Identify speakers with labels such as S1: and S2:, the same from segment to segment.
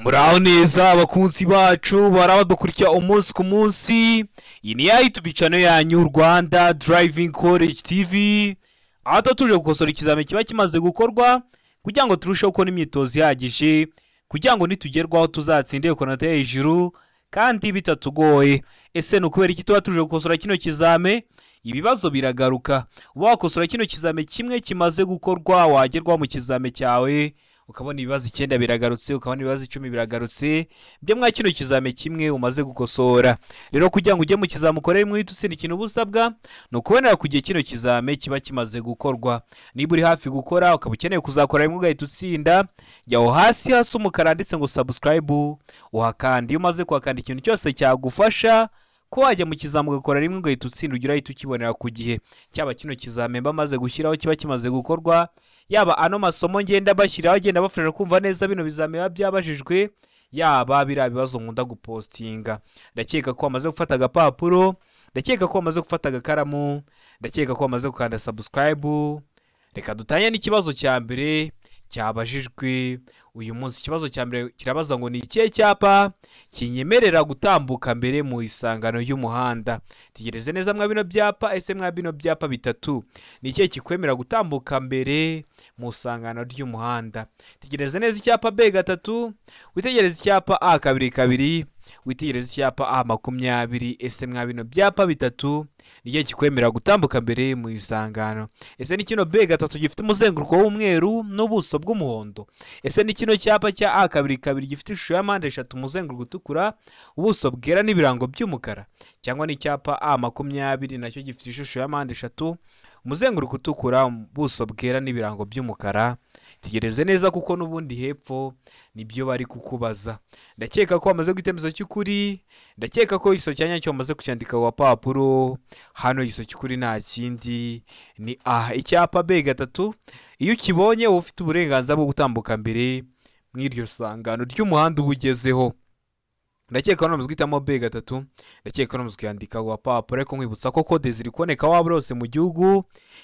S1: muraho neza abakunzi bacu barabadukurikira umunsi ku munsi. Iyi ni ya YouTube channel yanyu Rwanda Driving College TV, aho tuje gukosora ikizame kiba kimaze gukorwa kugira ngo turusheho gukora imyitozo ihagije kugira ngo nitugerwaho tuzatsinde konata hejuru kandi bitatugoye. Ese no kubera iki tuba tuje gukosora kino kizame? Ibibazo biragaruka. Uba wakosora kino kizame kimwe kimaze gukorwa wagerwaho mu kizame cyawe ukabona ibibazo 9 biragarutse, ukabona ibibazo 10 biragarutse, byo mwa kino kizame kimwe umaze gukosora. Rero kugira ngo ujye mu kizame ukorere mu itsinda ikintu busabwa no kubonera kugiye kino kizame kiba kimaze gukorwa. Niba uri hafi gukora ukaba ukeneye kuzakora rimwe ugahita utsinda, jyaho hasi umukara ndetse ngo subscribe uhakandi. Iyo umaze kuhakanda ikintu cyose cyagufasha ko wajya mu kizame ugakora rimwe ugahita utsinda, ugira ahita ukibonera ku gihe. Cyaba kino kizame bamaze gushyiraho kiba kimaze gukorwa, yaba ano masomo ngenda bashyiraho agenda bafasha kumva neza bino bizame biba byabajijwe, yaba biriya bibazo nkunda gupostinga. Ndakeka ko wamaze gufata agapapuro, ndakeka ko wamaze gufata agakaramu, ndakeka ko wamaze gukanda subscribe. Reka dutanye n'ikibazo cya mbere cyabajijwe uyu munsi. Ikibazo cya mbere kirabaza ngo ni ikihe cyapa kinyemerera gutambuka mbere mu isangano y'umuhanda? Tegereze neza mwa bino byapa. Ese mwa bino byapa bitatu ni ikihe kikwemera gutambuka mbere mu isangano ry'umuhanda? Tegereze neza icyapa B3, witegereze icyapa A22, witegereze icyapa A20. Ese mwa bino byapa bitatu ni ikihe kikwemera gutambuka mbere mu isangano? Ese ni kino B3 gifite umuzenguruko w'umweru n'ubuso bw'umuhondo? Ese ni kino cyapa cya A22 gifite ishusho ya mpande eshatu, umuzenguruko utukura, ubuso bwera n'ibirango by'umukara? Cyangwa ni icyapa A20 nacyo gifite ishusho ya mpande eshatu, umuzenguruko utukura, ubuso bwera n'ibirango by'umukara? Tegereze neza kuko n'ubundi hepfo nibyo bari kukubaza. Ndakeka ko wamaze gutemeza cy'ukuri, ndakeka ko igiso cyanya cyo wamaze kucyandika ku papuro. Hano igiso cy'ukuri nta kindi ni icyapa B3. Iyo ukibonye uba ufite uburenganzira bwo gutambuka mbere mw'iryo sangano ry'umuhanda ubugezeho. Ndakeka ko guhitamo B3, ndakeka ko kuyandika ku papuro. Ariko nkwibutsa ko code ziri kuboneka waba urose mu gihugu,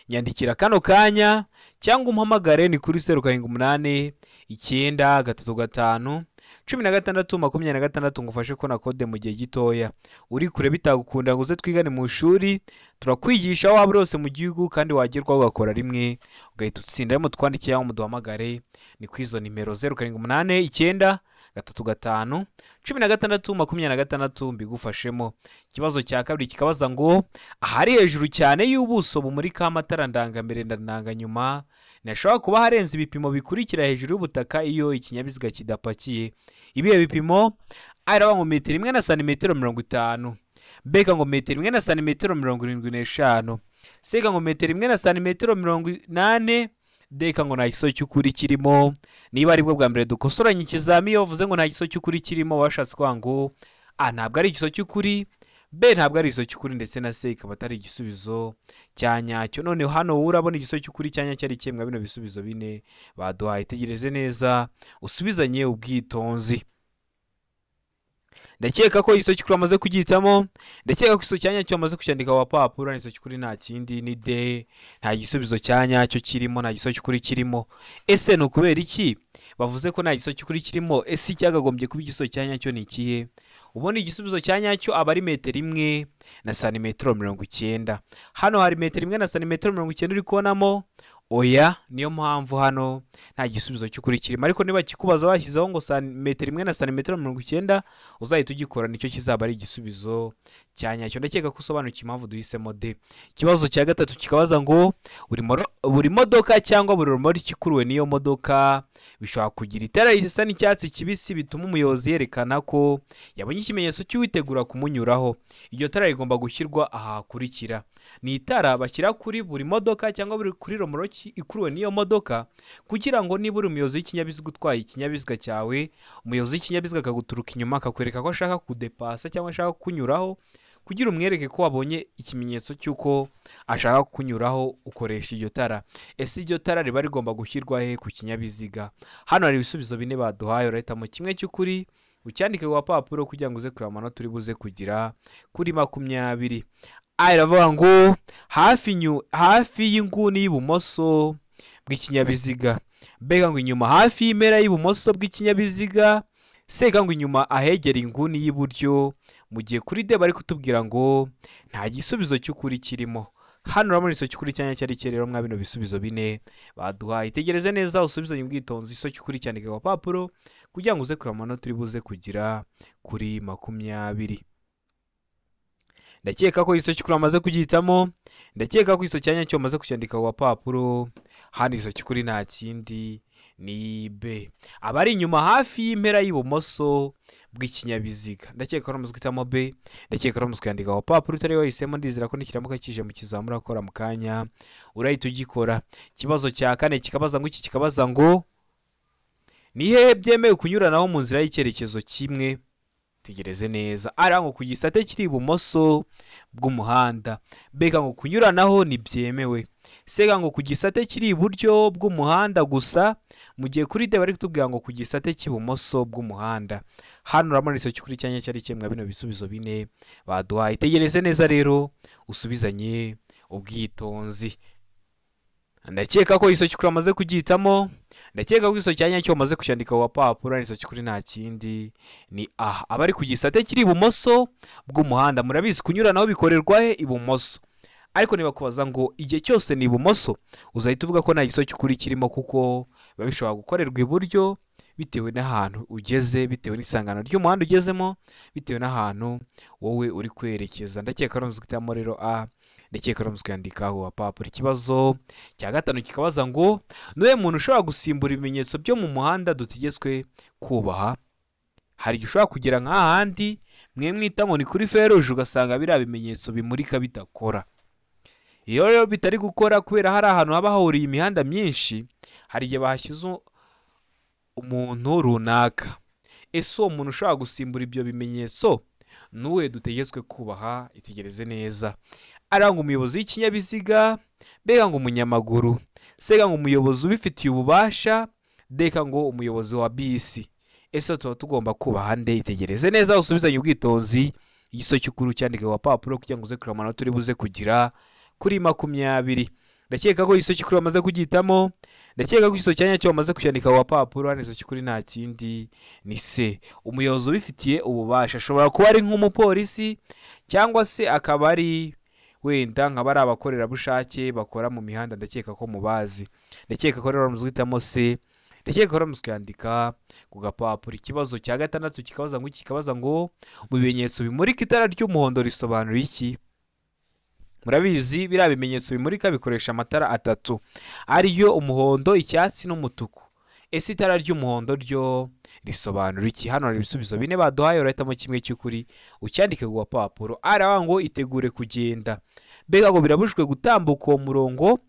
S1: nyandikira kano kanya cyangwa umpamagare ni kuri 0789 935 16 ngufashe ko na code mu gihe gitoya. Uri kure bitagukunda ngo uze twigane mu ishuri, turakwigisha waba urose mu gihugu kandi wagerwaho ugakora rimwe ugahita utsinda. Rero mutwandikiye aho muduhamagare ni ku izo nimero 0789 35 16 mbigufashemo. Ikibazo cya kabiri kikabaza ngo ahari hejuru cyane y'ubuso bumurika amatara ndangambere ndanganyuma ntashobora kuba harenze ibipimo bikurikira hejuru y'ubutaka iyo ikinyabiziga kidapakiye. Ibihe bipimo? Araba ngo metero 1 na santimetero 50, beka ngo metero 1 na santimetero 75, seka ngo metero 1 na santimetero 80, deka ngo nta giso cy'ukuri kirimo. Niba ari bwo bwa mbere dukosoranye ikizami iyo uvuze ngo nta giso cy'ukuri kirimo, washatse kwa ngo ntabwo ari igiso cy'ukuri, B ntabwo ari igiso cy'ukuri, ndetse na C ikaba atari igisubizo cya nyacyo. None hano urabona igiso cy'ukuri cya nyacyo ari kimwe bino bisubizo bine baduhaye. Tegereze neza usubizanye ubwitonzi. Ndakeka ko igiso cy'ukuri amaze kugihitamo, ndakeka ko igiso cya nyacyo amaze kucyandika ku papuro. Igiso cy'ukuri nta kindi ni D, nta gisubizo cya nyacyo kirimo, nta giso cy'ukuri kirimo. Ese no kubera iki bavuze ko nta giso cy'ukuri kirimo? Ese cyagagombye kuba igiso cya nyacyo ni ikihe? Ubona igisubizo cya nyacyo aba ari metero 1 na santimetero 90. Hano hari metero 1 na santimetero 90 uri kubonamo? Oya, niyo mpamvu hano nta gisubizo cy'ukuri kirimo. Ariko niba kikubaza bashyizeho ngo metero 1 na santimetero 90, uzahita ugikora, nicyo kizaba ari igisubizo cya nyacyo. Ndakeka ko usobanukiye impamvu duhisemo D. Ikibazo cya gatatu kikabaza ngo buri modoka cyangwa buri rumuri kikuruwe n'iyo modoka bishobora kugira itara risa n'icyatsi kibisi bituma umuyobozi yerekana ko yabonye ikimenyetso cy'uwitegura kumunyuraho. Iryo tara rigomba gushyirwa aha hakurikira. Ni itara bashyira kuri buri modoka cyangwa kuri romoro ikuruwe n'iyo modoka kugira ngo niba uri umuyobozi w'ikinyabiziga utwaye ikinyabiziga cyawe, umuyobozi w'ikinyabiziga akaguturuka inyuma akakwereka ko ashaka kudepasa cyangwa ashaka kunyuraho, kugira umwereke ko wabonye ikimenyetso cy'uko ashaka kunyuraho ukoresha iryo tara. Ese iryo tara riba rigomba gushyirwa he ku kinyabiziga? Hano hari ibisubizo bine baduhaye, urahitamo kimwe cy'ukuri ucyandike ku papuro kugira ngo uze kureba amanota uri buze kugira kuri 20. Iravuga ngo hafi y'inguni y'ibumoso bw'ikinyabiziga, mbega ngo inyuma hafi y'impera y'ibumoso bw'ikinyabiziga, sega ngo inyuma ahegera inguni y'iburyo, mu gihe kuri D bari kutubwira ngo nta gisubizo cy'ukuri kirimo. Hano urabona iso cy'ukuri cyanya cyari rero mwa bino bisubizo bine baduhaye. Itegereze neza usubizanye ubwitonzi iso cy'ukuri cyandika ku papuro kugira ngo uze kureba amanota turi buze kugira kuri 20. Ndakeka ko iso cy'ukuri amaze kugihitamo, ndakeka ko iso cyanya cyo amaze kucyandika ku papuro. Hano iso cy'ukuri nta kindi ni B. Abari inyuma hafi y'impera y'ibumoso bw'ikinyabiziga, ndakeka ko amaze guhitamo B, ndakeka ko amaze kuyandika ku papuro utari wahisemo. Ndizera ko nikiramuka kije mu kizamura akora mu kanya urahita ugikora. Ikibazo cya kane kikabaza ngo iki kikabaza ngo ni hehe byemewe kunyuranaho mu nzira y'icyerekezo kimwe. Tegereze neza. Ara ngo ku gisate kiri ibumoso bw'umuhanda. Beka ngo kunyuranaho ni byemewe. Sega ngo ku gisate kiri iburyo bw'umuhanda gusa, mu gihe kuri D bari kutubwira ngo ku gisate cy'ibumoso bw'umuhanda. Hano urabona iso cy'ukuri cyanya cyari kimwe bino bisubizo bine baduhaye. Itegereze neza rero usubizanye ubwitonzi. Ndakeka ko iso cy'ukuri amaze kugihitamo, ndakeka ko iso cyanya cyo amaze kucyandika ku papuro. Iso cy'ukuri nta kindi ni A. Abari ku gisate kiri ibumoso bw'umuhanda, murabizi kunyuranaho bikorerwa he? Ibumoso. Ariko niba kubaza ngo igihe cyose ni ibumoso, uzahita uvuga ko nta giso cy'ukuri kirimo, kuko biba bishobora gukorerwa iburyo bitewe n'ahantu ugeze, bitewe n'isangano ry'umuhanda ugezemo, bitewe n'ahantu wowe uri kwerekeza. Ndakeka ko muzikitamo rero A, ndakeka ko muzikandika ku papuro. Ikibazo cya gatanu kikabaza ngo niwe muntu ushobora gusimbura ibimenyetso byo mu muhanda dutegetswe kubaha. Hari igihe ushobora kugera nk'ahandi mwe mwita ngo ni kuri feruje, ugasanga biriya bimenyetso bimurika bidakora. Iyo rero bitari gukora kubera hari ahantu haba hahuriye imihanda myinshi, hari igihe bahashyize umuntu runaka. Ese uwo muntu ushobora gusimbura ibyo bimenyetso nuwe dutegetswe kubaha? Itegereze neza. Aranga umuyobozi w'ikinyabiziga, bega ngo umunyamaguru, sega ngo umuyobozi ubifitiye ububasha, deka ngo umuyobozi wa bisi. Ese tuba tugomba kubaha nde? Itegereze neza usubizanye ubwitonzi igiso cy'ukuri cyandike ku papuro kugira ngo uze kureba amanota turi buze kugira kuri 20. Ndakeka ko igiso cy'ukuri amaze kugihitamo, ndakeka ko igiso cyanya cyo amaze kucyandika ku papuro. Igiso cy'ukuri nta kindi ni C. Umuyobozi ubifitiye ububasha ashobora kuba ari nk'umupolisi, cyangwa se akaba ari wenda nk'abari abakorerabushake bakora mu mihanda. Ndakeka ko mubazi. Ndakeka ko rero muzwitamo C, ndakeka ko muzikandika ku gapapuro. Ikibazo cya gatandatu kikabaza ngo iki kikabaza ngo mu bimenyetso bimurika itara ry'umuhondo risobanura iki? Murabizi biriya bimenyetso bimurika bikoresha amatara atatu, ariyo umuhondo, icyatsi n'umutuku. Ese itara ry'umuhondo ryo risobanura iki? Hano hari ibisubizo bine baduhaye, urahitamo kimwe cy'ukuri ucyandike ku gapapuro. Aravuga ngo itegure kugenda. Bega ngo birabujijwe gutambuka uwo murongo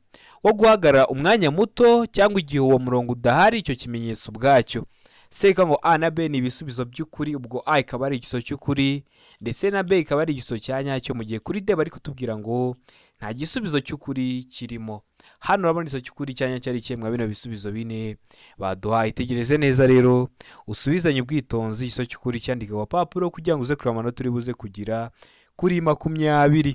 S1: wo guhagarara umwanya muto, cyangwa igihe uwo murongo udahari icyo kimenyetso bwacyo. Seka ngo A na B ni ibisubizo by'ukuri, ubwo A ikaba ari igiso cy'ukuri ndetse na B ikaba ari igiso cya nyacyo, mu gihe kuri D bari kutubwira ngo nta gisubizo cy'ukuri kirimo. Hano urabona igiso cy'ukuri cyanya cyari kimwe bino bisubizo bine baduhaye. Itegereze neza rero usubizanye ubwitonzi igiso cy'ukuri cyandika ku papuro kugira ngo uze kureba amanota turi buze kugira kuri 20.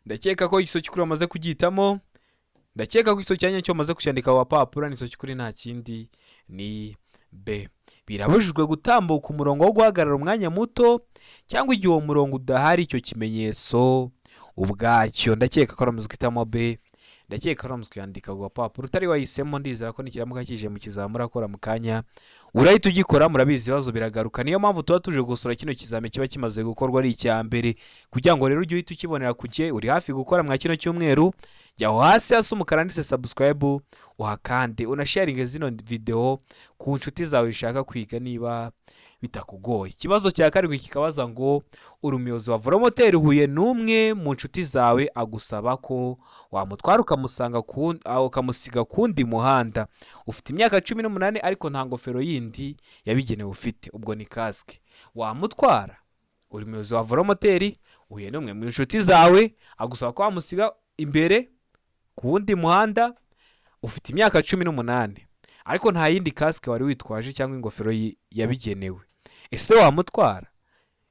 S1: Ndakeka ko igiso cy'ukuri amaze kugihitamo, ndakeka ko igiso cyanya cyo amaze kucyandika ku papuro. Igiso cy'ukuri nta kindi ni B. Birabujijwe gutambuka umurongo wo guhagarara umwanya muto, cyangwa igihe uwo murongo udahari icyo kimenyetso ubwacyo. Ndakeka ko muzikitamo B, ndakeka ko muzikandika ku papuro utari wahisemo. Ndizera ko nikiramuka kije mu kizamura akora mu kanya urahita ugikora. Murabizi ibibazo biragaruka, niyo mpamvu tuba tuje gusura kino kizame kiba kimaze gukorwa ari icya mbere, kugira ngo rero ujye uhita ukibonera kugiye uri hafi gukora mwa kino cyumweru. Jyaho hasi hasi umukara ndetse subscribe uhakande, unasharinge zino video ku nshuti zawe zishaka kwiga niba bitakugoye. Ikibazo cya karindwi kikabaza ngo umuyobozi wa velomoteri Huye n'umwe mu nshuti zawe agusaba ko wamutwara ukamusiga kundi muhanda. Ufite imyaka 18 ariko nta ngofero yindi yabigenewe ufite, ubwo ni kasike. Wamutwara? Umuyobozi wa velomoteri Huye n'umwe mu nshuti zawe agusaba ko wamusiga imbere kundi muhanda, ufite imyaka 18 ariko nta yindi kasike wari witwaje cyangwa ingofero yabigenewe. Ese wamutwara?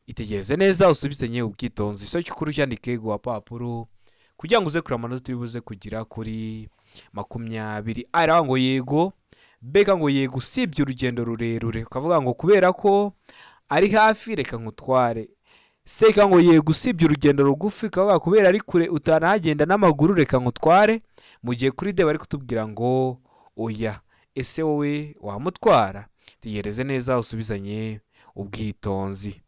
S1: Itegereze neza usubizanye ubwitonzi iso cy'ukuri cyandike ku papuro kugira ngo uze kureba amanota turi buze kugira kuri 20. Aravuga ngo yego mbega ngo yego usibye urugendo rurerure, ukavuga ngo kubera ko ari hafi reka nkutware. Seka ngo yego usibye urugendo rugufi, ukavuga kubera ari kure utanahagenda n'amaguru reka nkutware. Mu gihe kuri de bari kutubwira ngo oya, ese wowe wamutwara? Tegereze neza usubizanye ubwitonzi.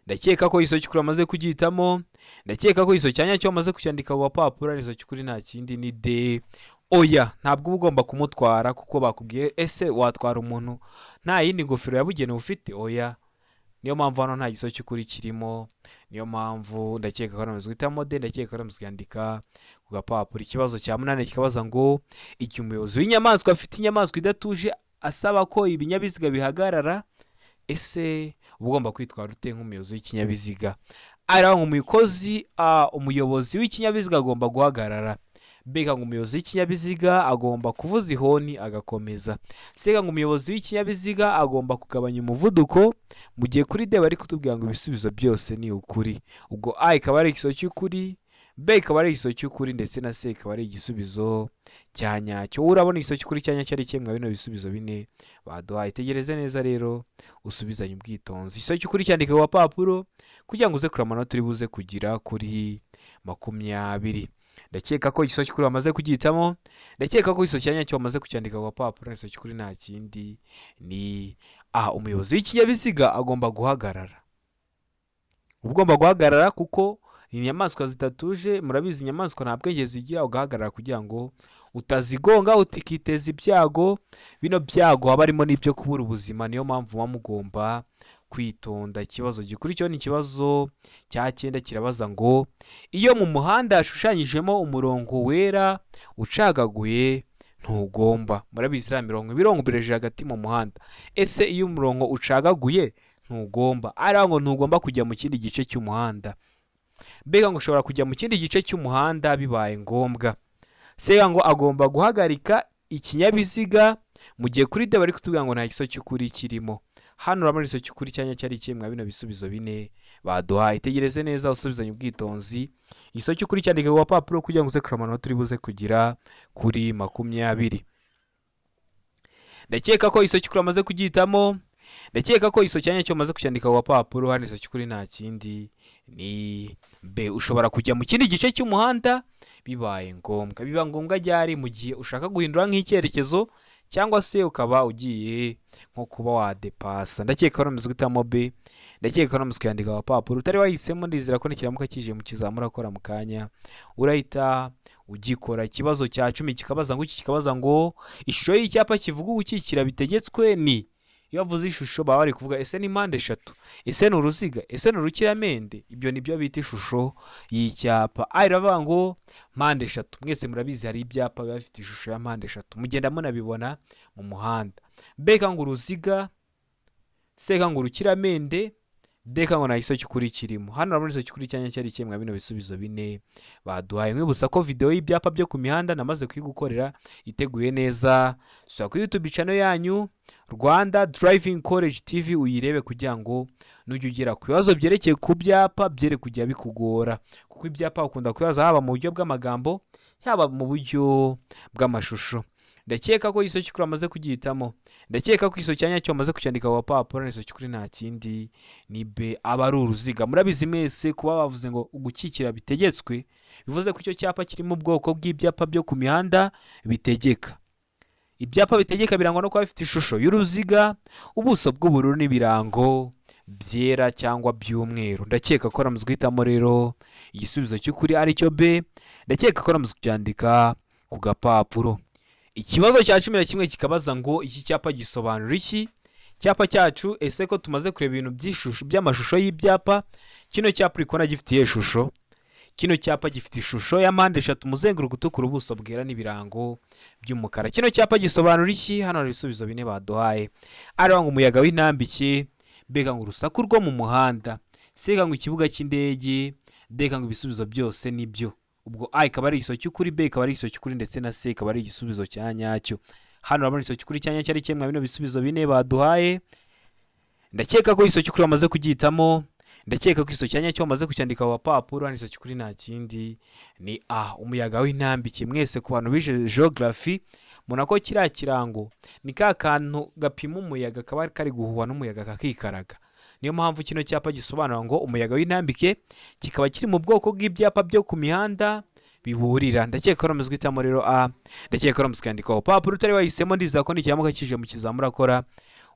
S1: Ndakeka ko iso cy'ukuri amaze kugihitamo, ndakeka ko iso cyanya cyo amaze kucyandika ku papuro, iso cy'ukuri nta kindi ni de. Oya, ntabwo uba ugomba kumutwara kuko bakubwiye ese watwara umuntu nta yindi ngofero yabugenewe ufite? Oya, niyo mpamvu hano nta giso cy'ukuri kirimo. Niyo mpamvu ndakeka ko aramaze guhitamo de, ndakeka ko aramaze kuyandika ku gapapuro. Ikibazo cya 8 kikabaza ngo igihe umuyobozi w'inyamaswa afite inyamaswa idatuje asaba ko ibinyabiziga bihagarara, ese ugomba kwitwara ute nk'umuyobozi w'ikinyabiziga? Araho umuyobozi w'ikinyabiziga agomba guhagarara. Mbega ngo umuyobozi w'ikinyabiziga agomba kuvuza ihoni agakomeza. Sega ngo umuyobozi w'ikinyabiziga agomba kugabanya umuvuduko. Mu gihe kuri de bari kutubwira ngo ibisubizo byose ni ukuri. Ubwo A ikaba ari igiso cy'ukuri, B ikaba ari igiso cy'ukuri, ndetse na C ikaba ari igisubizo cya nyacyo. Urabona igiso cy'ukuri cya nyacyo ari kimwe bino bisubizo bine baduhaye. Tegereze neza rero usubizanye ubwitonzi. Igiso cy'ukuri cyandika ku papuro kugira ngo uze kuri amanota uri buze kugira kuri 20. Ndakeka ko igiso cy'ukuri bamaze kugihitamo, ndakeka ko igiso cya nyacyo bamaze kucyandika ku papuro. Igiso cy'ukuri nta kindi ni A, umuyobozi w'ikinyabiziga agomba guhagarara. Ugomba guhagarara kuko inyamaswa zitatuje, murabizi inyamaswa nta bwenge zigira, ugahagarara kugira ngo utazigonga utikiteza ibyago. Bino byago haba harimo n'ibyo kubura ubuzima, niyo mpamvu muba mugomba kwitonda. Ikibazo gikurikiyeho ni ikibazo cya 9 kirabaza ngo iyo mu muhanda hashushanyijemo umurongo wera ucagaguye ntugomba. Murabizi iriya mirongo bireje hagati mu muhanda. Ese iyo umurongo ucagaguye ntugomba, araho ngo ntugomba kujya mu kindi gice cy'umuhanda. Mbega ngo ushobora kujya mu kindi gice cy'umuhanda bibaye ngombwa. Sega ngo agomba guhagarika ikinyabiziga. Mu gihe kuri de bari kutubwira ngo nta giso cy'ukuri kirimo. Hano urabona igiso cy'ukuri cyanya cyari kimwe bino bisubizo bine baduhaye. Tegereze neza usubizanye ubwitonzi. Igiso cy'ukuri cyandika ku papuro kugira ngo uze kuri amanota uri buze kugira kuri 20. Ndakeka ko igiso cy'ukuri amaze kugihitamo, ndakeka ko igiso cyanya cyo amaze kucyandika ku papuro. Hano igiso cy'ukuri nta kindi ni B, ushobora kujya mu kindi gice cy'umuhanda bibaye ngombwa. Biba ngombwa ryari? Mu gihe ushaka guhindura nk'icyerekezo cyangwa se ukaba ugiye nko kuba wadepasa. Ndakeka ko aramaze guhitamo B, ndakeka ko aramaze kuyandika ku papuro. Utari wahisemo ndizera ko nikiramuka kije mu kizamura akora mu kanya urahita ugikora. Ikibazo cya 10 kikabaza ngo kikabaza ngo ishusho y'icyapa kivuga gukikira bitegetswe ni. Iyo bavuze ishusho baba bari kuvuga ese ni mpande eshatu, ese ni uruziga, ese ni urukiramende. Ibyo nibyo bita ishusho y'icyapa. Iravuga ngo mpande eshatu. Mwese murabizi hari ibyapa biba bifite ishusho ya mpande eshatu, mugenda munabibona mu muhanda. Mbega ngo uruziga, seka ngo urukiramende, deka ngo nta giso cy'ukuri kirimo. Hano urabona igiso cy'ukuri cyanya cyari kimwe bino bisubizo bine baduhaye. Mwibutsa ko video y'ibyapa byo ku mihanda namaze kuyigukorera iteguye neza. Sura kuri YouTube channel yanyu Rwanda Driving College TV uyirebe kugira ngo nujye ugera ku bibazo byerekeye ku byapa byere kujya bikugora, kuko ibyapa ukunda kubaza haba mu buryo bw'amagambo yaba mu buryo bw'amashusho. Ndakeka ko igiso cy'ukuri amaze kugihitamo, ndakeka ko igiso cyanya cyo amaze kucyandika ku papuro. Igiso cy'ukuri nta kindi ni B, aba ari uruziga. Murabizi mwese kuba bavuze ngo ugukikira bitegetswe bivuze ko icyo cyapa kiri mu bwoko bw'ibyapa byo ku mihanda bitegeka. Ibyapa bitegeka birangwa no kuba bifite ishusho y'uruziga, ubuso bw'ubururu n'ibirango byera cyangwa by'umweru. Ndakeka ko aramaze guhitamo rero igisubizo cy'ukuri ari cyo B, ndakeka ko aramaze kucyandika ku gapapuro. Ikibazo cya 11 kikabaza ngo iki cyapa gisobanura iki? Cyapa cyacu ese ko tumaze kureba ibintu by'ishusho by'amashusho y'ibyapa, kino cyapa uri kubona gifite ishusho. Kino cyapa gifite ishusho ya mpande eshatu, umuzenguruko utukura, ubuso bwera n'ibirango by'umukara. Kino cyapa gisobanura iki? Hano hari ibisubizo bine baduhaye. Aravuga ngo umuyaga w'intambike, mbega ngo urusaku rwo mu muhanda, sega ngo ikibuga cy'indege, ndeka ngo ibisubizo byose nibyo. Ubwo A ikaba ari igiso cy'ukuri, B ikaba ari igiso cy'ukuri, ndetse na C ikaba ari igisubizo cya nyacyo. Hano urabona igiso cy'ukuri cya nyacyo ari kimwe bino bisubizo bine baduhaye. Ndakeka ko igiso cy'ukuri bamaze kugihitamo, ndakeka ko igiso cya nyacyo bamaze kucyandika ku papuro. Hano igiso cy'ukuri nta kindi ni A, umuyaga w'intambike. Mwese ku bantu bije geography muna ko kiriya kirango ni ka kantu gapima umuyaga kaba kari guhuhwa n'umuyaga kakikaraga. Niyo mpamvu kino cyapa gisobanura ngo umuyaga w'intambike, kikaba kiri mu bwoko bw'ibyapa byo ku mihanda biburira. Ndakeka ko muzwi itamo rero ndakeka ko muzwi yandikaho papuro utari wahisemo, ndiza ko nikiyamuka kije mu kizamura akora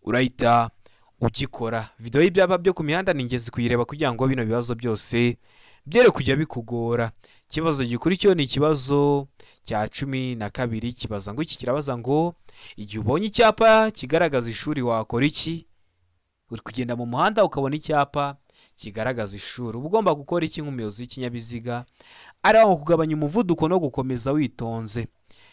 S1: urahita ugikora. Video y'ibyapa byo ku mihanda ni ingezi kuyireba kugira ngo bino bibazo byose byere kujya bikugora. Ikibazo gikurikiyeho ni ikibazo cya 12 kibaza ngo iki kirabaza ngo igihe ubonye icyapa kigaragaza ishuri wakora iki? Uri kugenda mu muhanda ukabona icyapa kigaragaza ishuri, uba ugomba gukora iki nk'umuyobozi w'ikinyabiziga? Ari aho kugabanya umuvuduko no gukomeza witonze.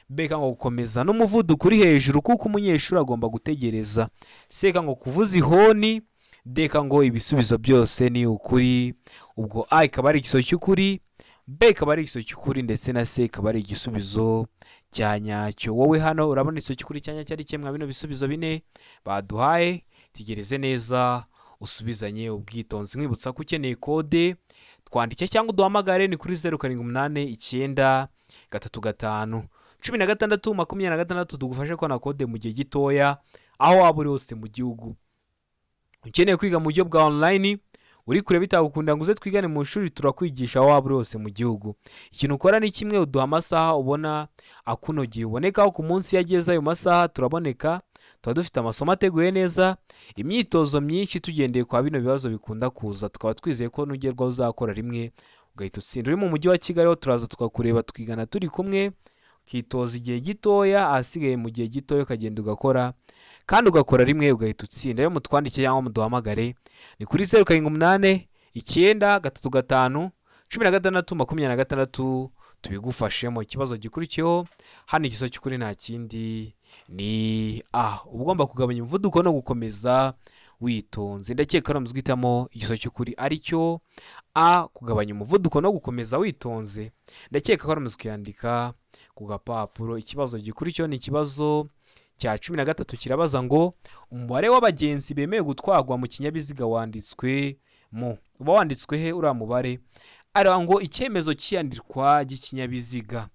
S1: Beka ngo gukomeza n'umuvuduko uri hejuru kuko umunyeshuri agomba gutegereza. Seka ngo kuvuza ihoni. Deka ngo ibisubizo byose ni ukuri. Ubwo A ikaba ari igisubizo cy'ukuri, B ikaba ari igisubizo cy'ukuri, ndetse na C ikaba ari igisubizo cya nyacyo. Wowe hano urabona igisubizo cy'ukuri cya nyacyo ari kimwe bino bisubizo bine baduhaye. Tegereze neza usubizanye ubwitonzi. Mwibutsa ko ukeneye kode twandike cyangwa uduhamagare ni kuri 0789351626 tugufashe ko na kode mu gihe gitoya aho waba uri hose mu gihugu. Ukeneye kwiga mu buryo bwa online, uri kure bitagukunda ngo uze twigane mu ishuri, turakwigisha aho waba uri hose mu gihugu. Ikintu ukora ni kimwe, uduha amasaha ubona akunogeye, ubonekaho ku munsi yageze ayo masaha turaboneka. Tuba dufite amasomo ateguye neza, imyitozo myinshi tugendeye kwa bino bibazo bikunda kuza. Tukaba twizeye ko nugerwaho uzakora rimwe ugahita utsinda. Uri mu mujyi wa Kigali ho turaza tukakureba tukigana turi kumwe, ukitoza igihe gitoya, ahasigaye mu gihe gitoya ukagenda ugakora kandi ugakora rimwe ugahita utsinda. Rero mutwandike cyangwa muduhamagare ni kuri 0789351626 tubigufashemo. Ikibazo gikurikiyeho hano igisubizo cy'ukuri nta kindi ni A. Ugomba kugabanya umuvuduko no gukomeza witonze. Ndakeka ko muzwitamo igisubizo cy'ukuri ari cyo A, kugabanya umuvuduko no gukomeza witonze. Ndakeka ko muzwiyandika ku gapapuro. Ikibazo gikurikiyeho ni ikibazo cya 13 kirabaza ngo umubare w'abagenzi bemewe gutwarwa mu kinyabiziga wanditswe mu. Uba wanditswe he uriya mubare? Araba ngo icyemezo cyiyandikwa ry'ikinyabiziga.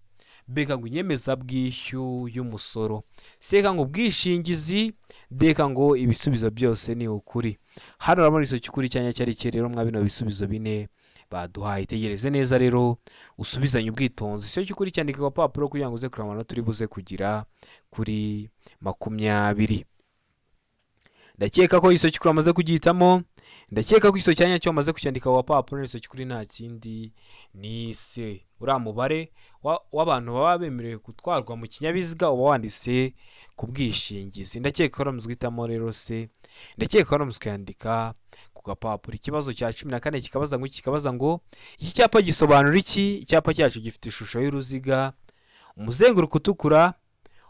S1: Beka ngo inyemezabwishyu y'umusoro. Seka ngo ubwishingizi. Deka ngo ibisubizo byose ni ukuri. Hano urabona igisubizo cy'ukuri cyanya cyari rero mwa bino bisubizo bine baduhaye. Tegereze neza rero usubizanye ubwitonzi. Igisubizo cy'ukuri cyandika ku papuro kugira ngo uze kureba amanota turi buze kugira kuri 20. Ndakeka ko igisubizo cy'ukuri amaze kugihitamo. Ndakeka ko igisubizo cyanya cyo amaze kucyandika ku papuro. Igisubizo cy'ukuri nta kindi ni C. Uriya mubare w'abantu baba bemerewe gutwarwa mu kinyabiziga uba wanditse ku bwishingizi. Ndakeka ko muzwitamo rero C. Ndakeka ko muzwandika ku gapapuro. Ikibazo cya 14 kikabaza ngo iki cyapa gisobanura iki? Icyapa cyacu gifite ishusho y'uruziga, umuzenguruko utukura,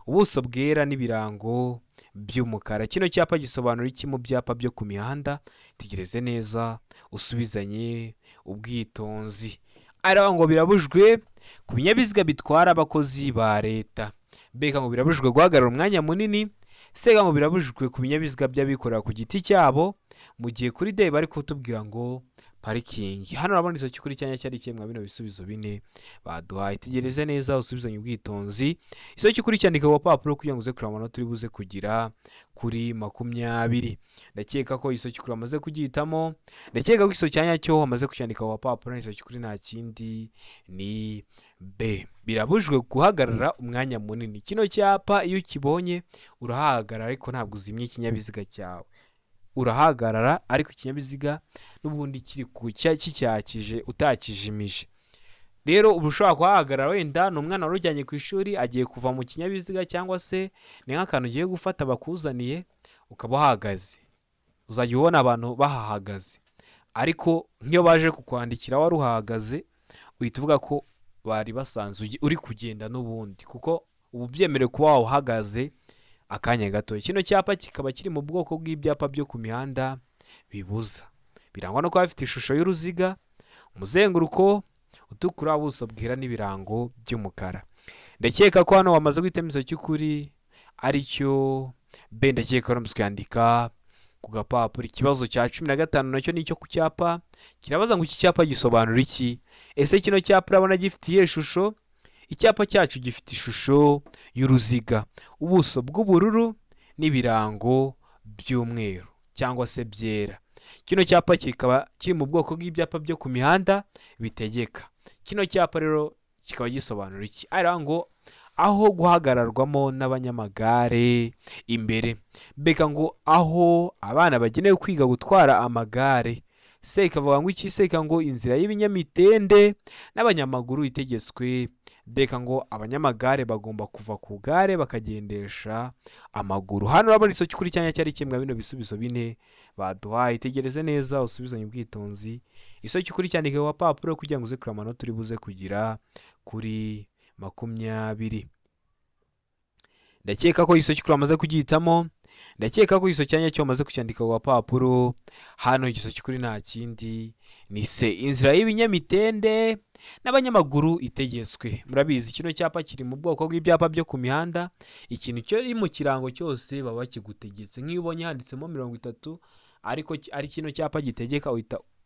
S1: ubuso bwera n'ibirango by'umukara. Kino cyapa gisobanura iki mu byapa byo ku mihanda? Tegereze neza usubizanye ubwitonzi. Araba ngo birabujwe ku binyabiziga bitwara abakozi ba leta. Beka ngo birabujwe guhagarara umwanya munini. Seka ngo birabujwe ku binyabiziga by'abikorera ku giti cyabo, mu gihe kuri D bari kutubwira ngo parikingi. Hano urabona igisubizo cy'ukuri cyanya cyari kimwe bino bisubizo bine baduhaye. Tegereze neza usubizanye ubwitonzi. Igisubizo cy'ukuri cyandika ku papuro kugira ngo uze kureba amanota turi buze kugira kuri 20. Ndakeka ko igisubizo cy'ukuri amaze kugihitamo. Ndakeka ko igisubizo cyanya cyo amaze kucyandika ku papuro. Igisubizo cy'ukuri nta kindi ni B. Birabujwe guhagarara umwanya munini. Kino cyapa iyo ukibonye urahagarara ariko ntabwo uzimye ikinyabiziga cyawe. Urahagarara ariko ikinyabiziga n'ubundi kiri kicyakije utakijimije. Rero uba ushobora kuhahagarara wenda ni umwana warujyanye ku ishuri agiye kuva mu kinyabiziga, cyangwa se ni nk'akantu ugiye gufata bakuzaniye ukaba uhagaze. Uzajya ubona abantu bahahagaze, ariko nk'iyo baje kukwandikira wari uhagaze uhita uvuga ko bari basanzwe uri kugenda n'ubundi, kuko ubu byemerewe kuba wahagaze akanya gato. Kino cyapa kikaba kiri mu bwoko bw'ibyapa byo ku mihanda bibuza. Birangwa no kuba bifite ishusho y'uruziga, umuzenguruko utukura, ubuso bwera n'ibirango by'umukara. Ndakeka ko hano wamaze guhitamo igisubizo cy'ukuri ari cyo B. Ndakeka ko muzwandika ku gapapuro. Ikibazo cya 15 nacyo nicyo ku cyapa kirabaza ngo iki cyapa gisobanura iki? Ese kino cyapa urabona gifite iyihe shusho? icyapa cyacu gifite ishusho y'uruziga, ubuso bw'ubururu n'ibirango by'umweru cyangwa se byera. Kino cyapa kikaba kiri mu bwoko bw'ibyapa byo ku mihanda bitegeka. Kino cyapa rero kikaba gisobanura iki? Ari ngo aho guhagararwamo n'abanyamagare imbere, mbega ngo aho abana bagenewe kwiga gutwara amagare. Se ikavuga ngo iki? Se ngo inzira y'ibinyamitende n'abanyamaguru itegetswe. Deka ngo abanyamagare bagomba kuva ku gare bakagendesha amaguru. Hano urabona isomo kuri cyanya cyari kimwe bino bisubizo bine baduhaye. Itegereze neza usubizanye ubwitonzi. Isomo kuri cyandike wa papuro kugira ngo uze kuri amanota uri buze kugira kuri 20. Ndakeka ko isomo kuri amaze kugihitamo. Ndakeka ko iso cyanya cyo maze kucyandika wa papuro. Hano igiso kuri nta kindi ni se inzira y'ibinyamitende n'abanyamaguru itegetswe. Murabizi kino cyapa kiri mu bwoko bw'ibyapa byo ku mihanda. Ikintu cyo mu kirango cyose baba kigutegetse. Nk'iyo ubonye handitsemo 30 ariko ari kino cyapa gitegeka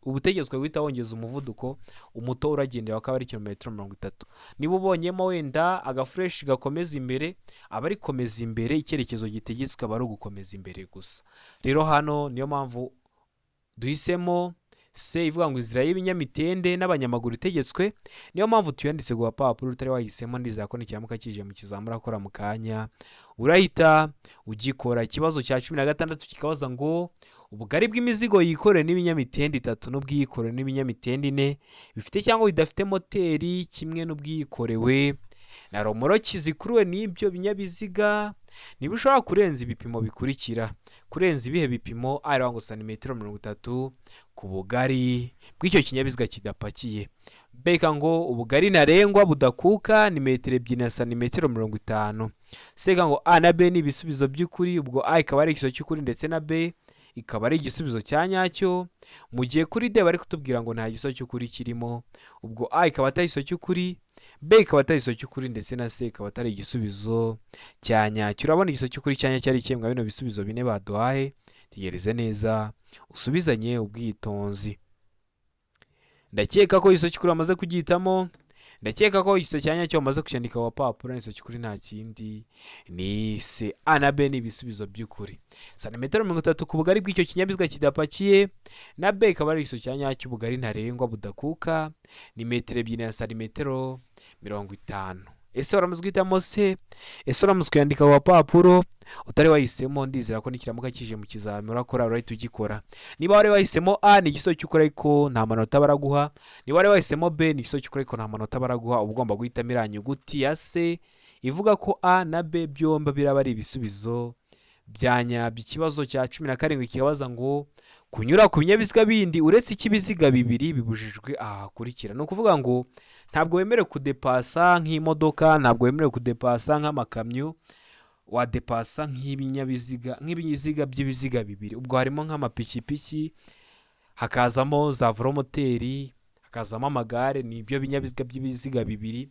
S1: ubutegetswe guhita wongeza umuvuduko umuto uragendera akaba ari kilometero 30. Niba ubonyemo wenda agafresh gakomeza imbere aba ari komeza imbere, icyerekezo gitegetswe aba ari ugukomeza imbere gusa. Rero hano niyo mpamvu duhisemo se ivuga ngo inzira y'ibinyamitende n'abanyamaguru itegetswe. Niyo mpamvu tuyanditse ku papuro utari wahisemo. Ndizera ko nikiramuka kije mu kizamura akora mu kanya urahita ugikora. Ikibazo cya 16 kikabaza ngo ubugari bw'imizigo yikoreye n'ibinyamitende 3 n'ubwiyikorewe n'ibinyamitende 4 bifite cyangwa bidafite moteri kimwe n'ubwiyikorewe na romoroki zikuruwe n'ibyo binyabiziga ntibishobora kurenza ibipimo bikurikira. Kurenza ibihe bipimo? Ari ngo santimetero 30 ku bugari bw'icyo kinyabiziga kidapakiye. Beka ngo ubugari ntarengwa budakuka ni metero 2 na santimetero 50. Seka ngo A na B ni ibisubizo by'ukuri. Ubwo A ikaba ari ikiso cy'ukuri ndetse na B ikaba ari igisubizo cya nyacyo. Mu gihe kuri D bari kutubwira ngo nta giso cy'ukuri kirimo. Ubwo A ikaba atari igiso cy'ukuri, B ikaba atari igiso cy'ukuri ndetse na C ikaba atari igisubizo cya nyacyo. Urabona igiso cy'ukuri cyanya cyari cyembwa bino bisubizo bine baduhaye. Tegereze neza usubizanye ubwitonzi. Ndakeka ko igiso cy'ukuri amaze kugihitamo. Ndakeka ko igiso cyanya cyo amaze kucyandika wa papuro n'igiso cy'ukuri nta kindi ni C. A na B ni ibisubizo by'ukuri. Santimetero 30 ku bugari bw'icyo kinyabiziga kidapakiye, na B ikaba ari igiso cyanya cy'ubugari ntarengwa budakuka ni metero 2 na santimetero 50. Ese waramuzwe guhitamo C? Ese waramuzwe kuyandika wa papuro utari wahisemo? Ndizera ko nikiramuka kije mu kizamini urakora urahita ugikora. Niba wari wahisemo A ni igiso cy'ukuri ariko nta manota baraguha. Niba wari wahisemo B ni igiso cy'ukuri ariko nta manota baraguha. Ugomba guhitamo iranyuguti ya C ivuga ko A na B byombi biraba ari ibisubizo byanya. Ikibazo cya 17 kikabaza ngo kunyura ku binyabiziga bindi uretse ikibiziga bibiri bibujijwe aha hakurikira. No kuvuga ngo ntabwo wemerewe kudepasa nk'imodoka, ntabwo wemerewe kudepasa nk'amakamyo, wadepasa nk'ibinyabiziga by'ibiziga bibiri. Ubwo harimo nk'amapikipiki, hakazamo za velomoteri, hakazamo amagare, ni ibyo binyabiziga by'ibiziga bibiri.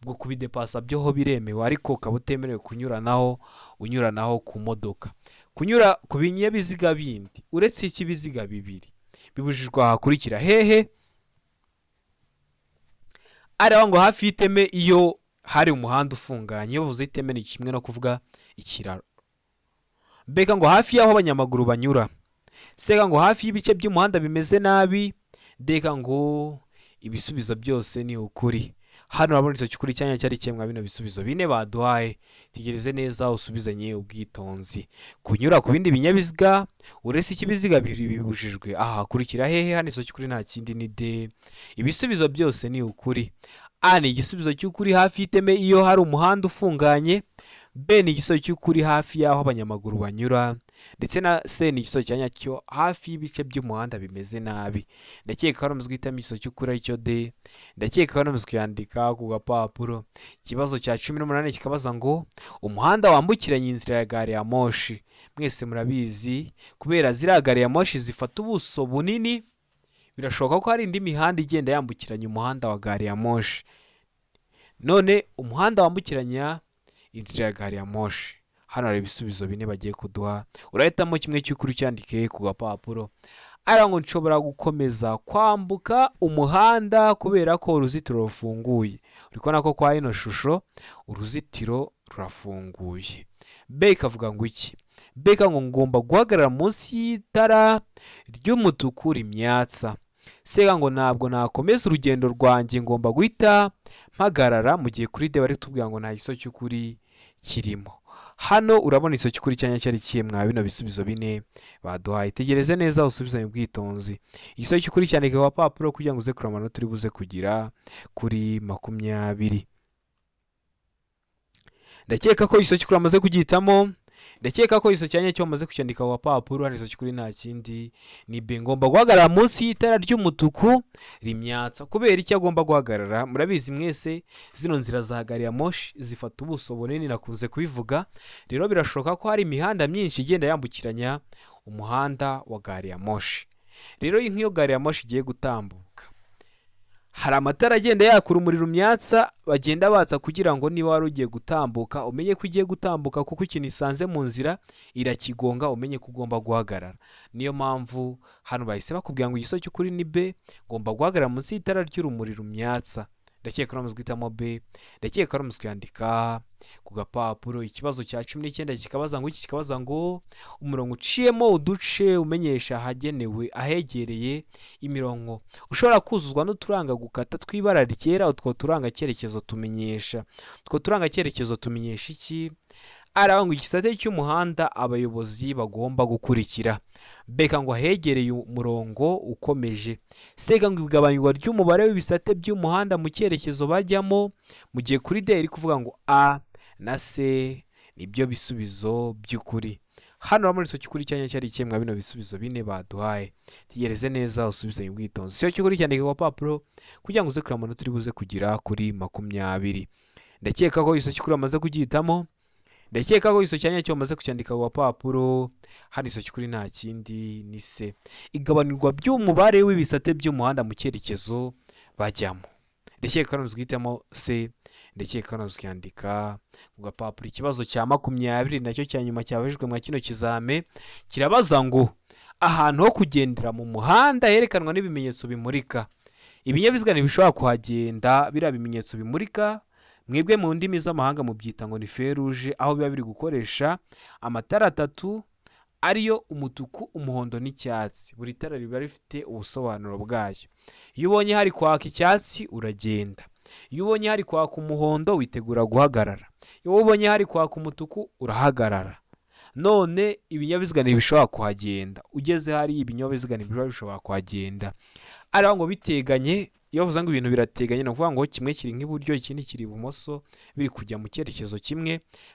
S1: Ubwo kubidepasa byo ho biremewe ariko ukaba utemerewe unyuranaho ku modoka. Kunyura ku binyabiziga bindi uretse ikibiziga bibiri bibujijwe aha hakurikira. Hehe? Ari ngo hafi y'iteme iyo hari umuhanda ufunganye. Iyo bavuze iteme ni kimwe no kuvuga ikiraro. Mbega ngo hafi y'aho abanyamaguru banyura. Seka ngo hafi y'ibice by'umuhanda bimeze nabi. Deka ngo ibisubizo byose ni ukuri. Hano urabona igiso cy'ukuri cyanya cyari cyembwa bino bisubizo bine baduhaye. Tegereze neza usubizanye ubwitonzi. Kunyura ku bindi binyabiziga uretse ikibiziga bibiri bibujijwe aha hakurikira. Hehe? Hano igiso cy'ukuri nta kindi ni D. Ibisubizo byose ni ukuri. A ni igisubizo cy'ukuri hafi y'iteme iyo hari umuhanda ufunganye. B ni igiso cy'ukuri hafi y'aho abanyamaguru banyura. Ndetse na C ni igiso cyanya cyo hafi y'ibice by'umuhanda bimeze nabi. Ndakeka ko haramuzwe guhitamo igiso cy'ukuri aricyo D. Ndakeka ko haramuzwe kuyandika ku gapapuro. Ikibazo cya 18 kikabaza ngo umuhanda wambukiranya inzira ya gare ya moshi. Mwese murabizi kubera ziriya gare ya moshi zifata ubuso bunini, birashoboka ko hari indi mihanda igenda yambukiranya umuhanda wa gare ya moshi. None umuhanda wambukiranya inzira ya gare ya moshi, hano hari ibisubizo bine bagiye kuduha. Urahitamo kimwe cy'ukuri cyandike ku gapapuro. ara ngo nshobora gukomeza kwambuka umuhanda kubera ko uruzitiro rufunguye. uri kubona ko kwa ino shusho uruzitiro rurafunguye. B ikavuga ngo iki? B ngo ngomba guhagarara munsi y'itara ry'umutuku rimyatsa. C ngo ntabwo nakomeza urugendo rwanjye, ngomba guhita mpagarara. mu gihe kuri D bari kutubwira ngo nta giso cy'ukuri kirimo. hano urabona iso cy'ukuri cyanya cyari kiye mwa bino bisubizo bine baduhaye. tegereze neza usubizanye ubwitonzi. igiso cy'ukuri cyandika ku papuro kugira ngo uze kureba amanota uri buze kugira kuri 20. ndakeka ko iso cy'ukuri amaze kugihitamo. ndakeka ko iso cyanya cyo amaze kucyandika ku papuro. hano iso cy'ukuri nta kindi ni B. ngomba guhagarara munsi y'itara ry'umutuku rimyatsa. kubera icyo agomba guhagarara? murabizi mwese zino nzira za gari ya moshi zifata ubuso bunini, nakunze kubivuga. rero birashoboka ko hari imihanda myinshi igenda yambukiranya umuhanda wa gari ya moshi. rero nk'iyo gari ya moshi igiye gutambuka, hari amatara agenda yaka urumuri rumyatsa bagenda batsa kugira ngo niba wari ugiye gutambuka umenye ko ugiye gutambuka, kuko ikintu isanze mu nzira irakigonga umenye ko ugomba guhagarara. niyo mpamvu hano bahise bakubwira ngo igiso cy'ukuri ni B. ngomba guhagarara munsi y'itara ry'urumuri rumyatsa. ndakeka ko guhitamo B. ndakeka ko kuyandika ku gapapuro. ikibazo cya 19 kikabaza ngo iki? kikabaza ngo umurongo uciyemo uduce umenyesha ahagenewe ahegereye imirongo ushobora kuzuzwa n'uturanga gukata tw'ibara ryera. utwo turanga cyerekezo tumenyesha iki? aranga igisate cy'umuhanda abayobozi bagomba gukurikira. B ngo ahegereye umurongo ukomeje. C ngo igabanywa ry'umubare w'ibisate by'umuhanda mu cyerekezo bajyamo. mu gihe kuri D iri kuvuga ngo A na C nibyo bisubizo by'ukuri. hano muri iso cy'ukuri cyanya cyari ikemwa bino bisubizo bine baduhaye. tegereze neza usubizanye ubwitonzi. iso cy'ukuri cyandika ku papuro kugira ngo uze kureba amanota uri buze kugira kuri 20. ndakeka ko iso cy'ukuri amaze kugihitamo. ndakeka ko iso cyanya cyo amaze kucyandika ku papuro. hano iso cy'ukuri nta kindi ni C. igabanirwa by'umubare w'ibisate by'umuhanda mu cyerekezo bajyamo. ndakeka ko uzwitamo C. ndakeka ko uzwandika ku gapapuro. ikibazo cya 20 nacyo cya nyuma cyabajijwe mwa kino kizame kirabaza ngo ahantu ho kugendera mu muhanda herekanwa n'ibimenyetso bimurika. ibinyabiziga ntibishobora kuhagenda biriya bimenyetso bimurika. mwebwe mu ndimi z'amahanga mubyita ngo ni feruje, aho biba biri gukoresha amatara 3 ariyo umutuku, umuhondo n'icyatsi. buri tara riba rifite ubusobanuro bwayo. iyo ubonye hari kwaka icyatsi uragenda. iyo ubonye hari kwaka umuhondo witegura guhagarara. iyo ubonye hari kwaka umutuku urahagarara. none ibinyabiziga ntibishobora kuhagenda. ugeze hari ibinyabiziga ntibishobora kuhagenda. ariho ngo biteganye. iyo bavuze ngo ibintu birateganye ni ukuvuga ngo kimwe kiri nk'iburyo ikindi kiri ibumoso biri kujya mu cyerekezo kimwe.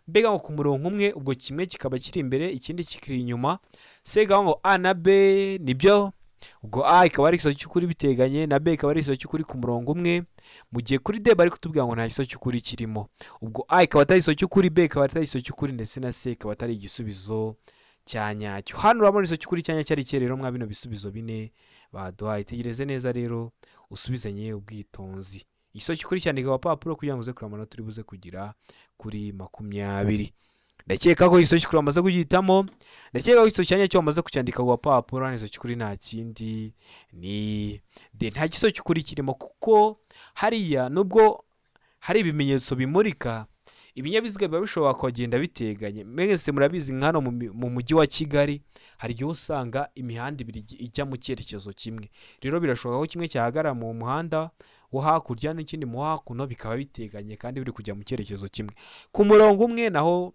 S1: mbega ngo ku murongo umwe ubwo kimwe kikaba kiri imbere ikindi kikiri inyuma. sega ngo A na B nibyo. ubwo A ikaba ari igiso cy'ukuri biteganye na B ikaba ari igiso cy'ukuri ku murongo umwe. mu gihe kuri D bari kutubwira ngo nta giso cy'ukuri kirimo. ubwo A ikaba atari igiso cy'ukuri, B ikaba atari igiso cy'ukuri, ndetse na C ikaba atari igisubizo cya nyacyo. hano urabona igiso cy'ukuri cyanya cyari rero mwa bino bisubizo bine baduhaye. tegereze neza rero usubizanye ubwitonzi. igiso cy'ukuri cyandika ku papuro kugira ngo uze kureba amanota uri buze kugira kuri 20. ndakeka ko igiso cy'ukuri amaze kugihitamo. ndakeka ko igiso cyanya cyo amaze kucyandika ku papuro. hano igiso cy'ukuri nta kindi ni D. nta giso cy'ukuri kirimo kuko hariya nubwo hari ibimenyetso bimurika, ibinyabiziga biba bishobora kugenda biteganye. mwese murabizi nk'hano mu mujyi wa Kigali hari igihe usanga imihanda ibiri ijya mu cyerekezo kimwe. rero birashoboka ko kimwe cyahagarara mu muhanda wo hakurya n'ikindi mu hakuno bikaba biteganye kandi biri kujya mu cyerekezo kimwe. ku murongo umwe naho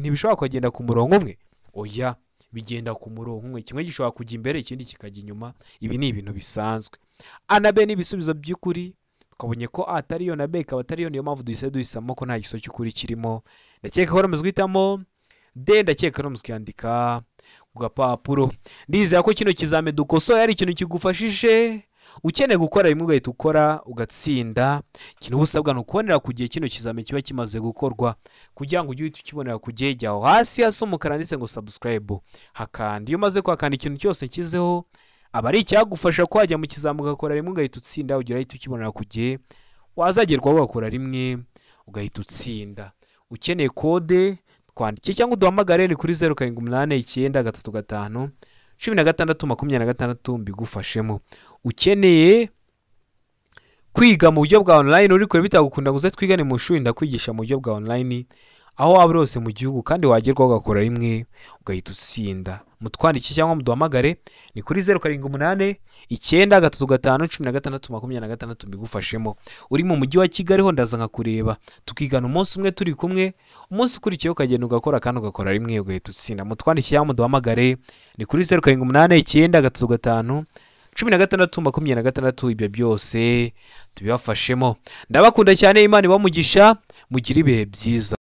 S1: ntibishobora kugenda ku murongo umwe. oya, bigenda ku murongo umwe. kimwe gishobora kujya imbere ikindi kikajya inyuma. ibi ni ibintu bisanzwe. A na B ni ibisubizo by'ukuri. twabonye ko A atari yo na B ikaba atari yo, niyo mpamvu duhisamo ko nta giso cy'ukuri kirimo. ndakeka ko ramaze guhitamo D. ndakeka ramaze kuyandika ku gapapuro. ndizera ko kino kizame dukosoye ari ikintu kigufashije. ukeneye gukora rimwe ugahita ukora ugatsinda. ikintu uba usabwa ni ukubonera ku gihe kino kizame kiba kimaze gukorwa. kugira ngo ujye uhita ukibonera ku gihe jyaho hasi hasa umukara ndetse ngo subscribe hakanda. iyo umaze kwakanda ikintu cyose nshyizeho aba ari icyagufasha ko wajya mu kizame ugakora rimwe ugahita utsinda. ugira ahita ukibonera ku gihe wazagerwaho ugakora rimwe ugahita utsinda. ukeneye kode twandike cyangwa uduhamagare ni kuri 0789 335 16 mbigufashemo. Ukeneye kwiga mu buryo bwa online uri kure bitagukunda guze twigane mu shuri ndakwigisha mu buryo bwa online aho waba rose mu gihugu kandi wagerwaho ugakora rimwe ugahita utsinda. Mutwandiki cyangwa muduhamagare ni kuri 078 935 mbigufashemo. Uri mu mujyi wa Kigali ho ndaza nkakureba tukigana umunsi umwe turi kumwe, umunsi ukurikiyeho ukagenda ugakora kandi ugakora rimwe ugahita utsinda. Mutwandiki cyangwa muduhamagare ni kuri 078 935 ibyo byose tubibafashemo. Ndabakunda cyane, Imana ibamugisha, mugira ibihe byiza.